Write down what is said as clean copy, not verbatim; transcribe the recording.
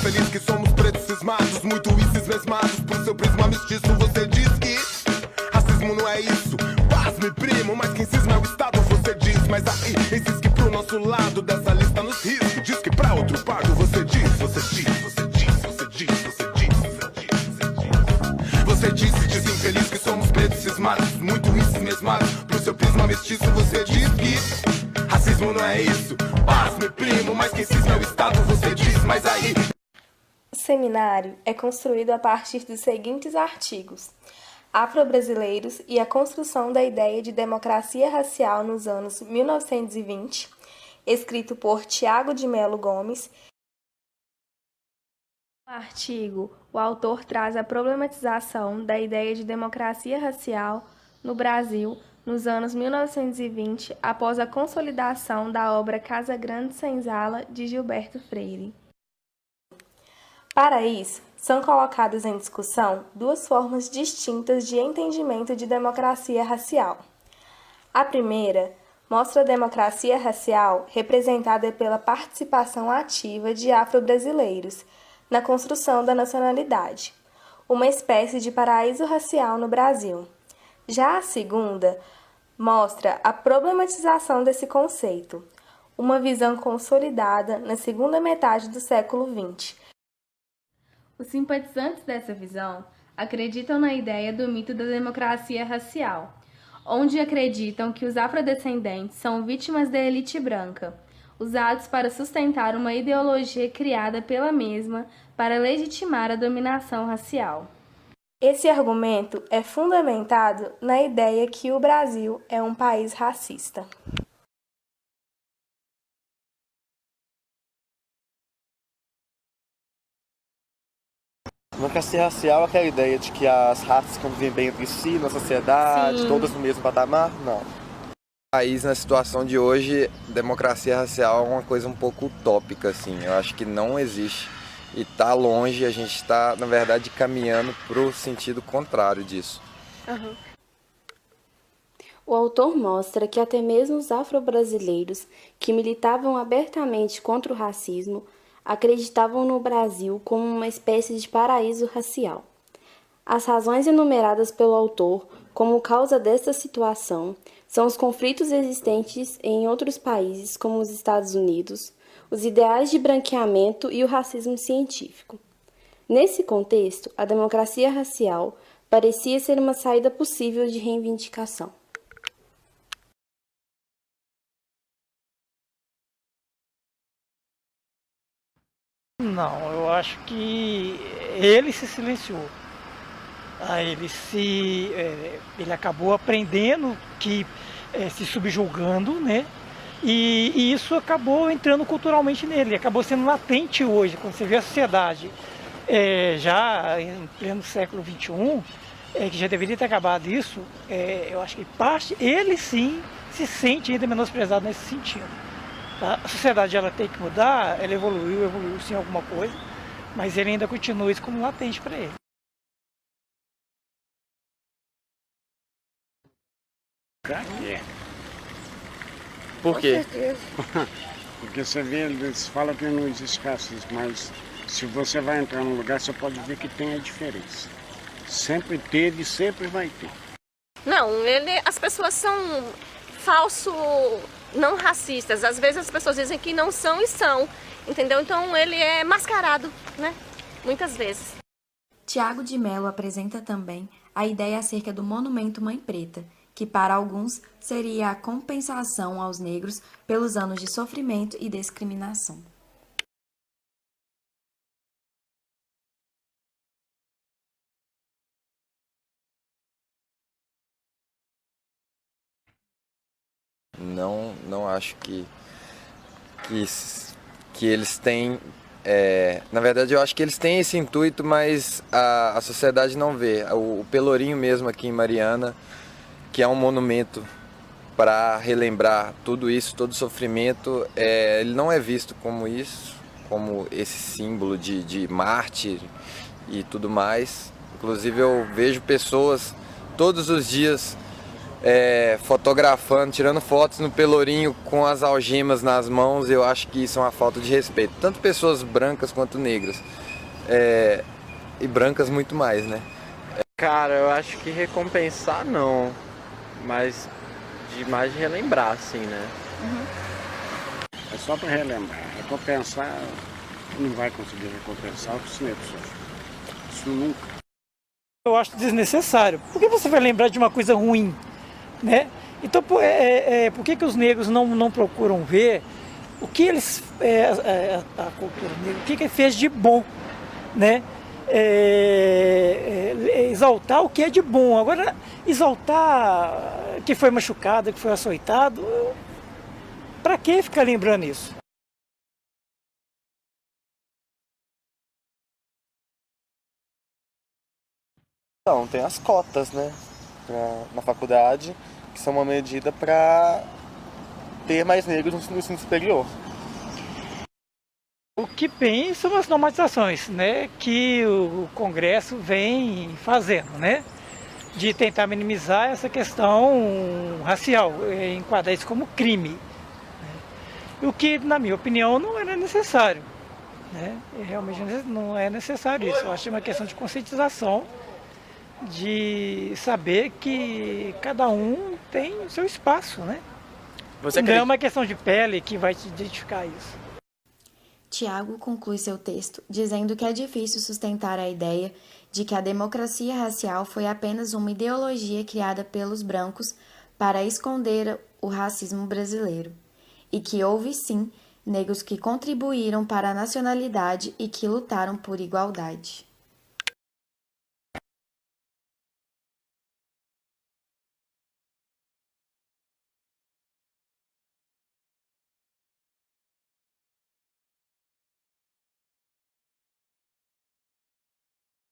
infeliz que somos pretos cismados, muito isso mesmados. Pro seu prisma mestiço você diz que racismo não é isso. Pasme, primo, mas quem cisma é o Estado, você diz. Mas aí, insiste que pro nosso lado dessa lista nos risca. Diz que pra outro pardo você diz, você diz, você diz, você diz, você diz, você diz. Você disse, diz infeliz que somos pretos cismados, muito isso mesmados. Pro seu prisma mestiço você diz que racismo não é isso. Pasme, primo, mas quem cisma é o Estado, você diz. Mas aí... O seminário é construído a partir dos seguintes artigos: Afro-brasileiros e a construção da ideia de democracia racial nos anos 1920, escrito por Tiago de Melo Gomes. No artigo, o autor traz a problematização da ideia de democracia racial no Brasil nos anos 1920, após a consolidação da obra Casa Grande Senzala, de Gilberto Freire. Para isso, são colocadas em discussão duas formas distintas de entendimento de democracia racial. A primeira mostra a democracia racial representada pela participação ativa de afro-brasileiros na construção da nacionalidade, uma espécie de paraíso racial no Brasil. Já a segunda mostra a problematização desse conceito, uma visão consolidada na segunda metade do século XX. Os simpatizantes dessa visão acreditam na ideia do mito da democracia racial, onde acreditam que os afrodescendentes são vítimas da elite branca, usados para sustentar uma ideologia criada pela mesma para legitimar a dominação racial. Esse argumento é fundamentado na ideia que o Brasil é um país racista. Democracia racial é aquela ideia de que as raças convivem bem entre si na sociedade, Sim. todas no mesmo patamar? Não. País, na situação de hoje, democracia racial é uma coisa um pouco utópica, assim. Eu acho que não existe e está longe, a gente está, na verdade, caminhando para o sentido contrário disso. Uhum. O autor mostra que até mesmo os afro-brasileiros, que militavam abertamente contra o racismo, acreditavam no Brasil como uma espécie de paraíso racial. As razões enumeradas pelo autor como causa desta situação são os conflitos existentes em outros países, como os Estados Unidos, os ideais de branqueamento e o racismo científico. Nesse contexto, a democracia racial parecia ser uma saída possível de reivindicação. Não, eu acho que ele se silenciou. Ele acabou aprendendo que se subjugando, né? E isso acabou entrando culturalmente nele, acabou sendo latente hoje. Quando você vê a sociedade já em pleno século XXI, que já deveria ter acabado isso, eu acho que ele sim se sente ainda menosprezado nesse sentido. Tá? A sociedade ela tem que mudar, ela evoluiu sim alguma coisa, mas ele ainda continua isso como latente para ele. Por quê? Com certeza. Porque você vê, eles falam que não existe racismo, mas se você vai entrar num lugar, você pode ver que tem a diferença. Sempre teve e sempre vai ter. Não, as pessoas são falso, não racistas. Às vezes as pessoas dizem que não são e são, entendeu? Então ele é mascarado, né? Muitas vezes. Tiago de Melo apresenta também a ideia acerca do Monumento Mãe Preta, que para alguns seria a compensação aos negros pelos anos de sofrimento e discriminação. Não acho que eles têm... na verdade, eu acho que eles têm esse intuito, mas a sociedade não vê. O Pelourinho mesmo aqui em Mariana, que é um monumento para relembrar tudo isso, todo o sofrimento, ele não é visto como isso, como esse símbolo de mártir e tudo mais. Inclusive eu vejo pessoas todos os dias fotografando, tirando fotos no Pelourinho com as algemas nas mãos. Eu acho que isso é uma falta de respeito, tanto pessoas brancas quanto negras, e brancas muito mais, né? Cara, eu acho que recompensar não, mas mais de relembrar, assim, né? É só para relembrar. Recompensar, não vai conseguir recompensar o que os negros sofrem. Isso nunca. Eu acho desnecessário. Por que você vai lembrar de uma coisa ruim, né? Então, por que os negros não procuram ver o que eles, a cultura negra, o que fez de bom, né? Exaltar o que é de bom. Agora, exaltar que foi machucado, que foi açoitado, para que ficar lembrando isso? Então, tem as cotas, né, na faculdade, que são uma medida para ter mais negros no ensino superior. O que tem são as normatizações, né, que o Congresso vem fazendo, né, de tentar minimizar essa questão racial, enquadrar isso como crime, né, o que, na minha opinião, não era necessário, né, realmente não é necessário isso. Eu acho que é uma questão de conscientização, de saber que cada um tem o seu espaço, né? Não é uma questão de pele que vai te identificar isso. Tiago conclui seu texto dizendo que é difícil sustentar a ideia de que a democracia racial foi apenas uma ideologia criada pelos brancos para esconder o racismo brasileiro, e que houve sim negros que contribuíram para a nacionalidade e que lutaram por igualdade.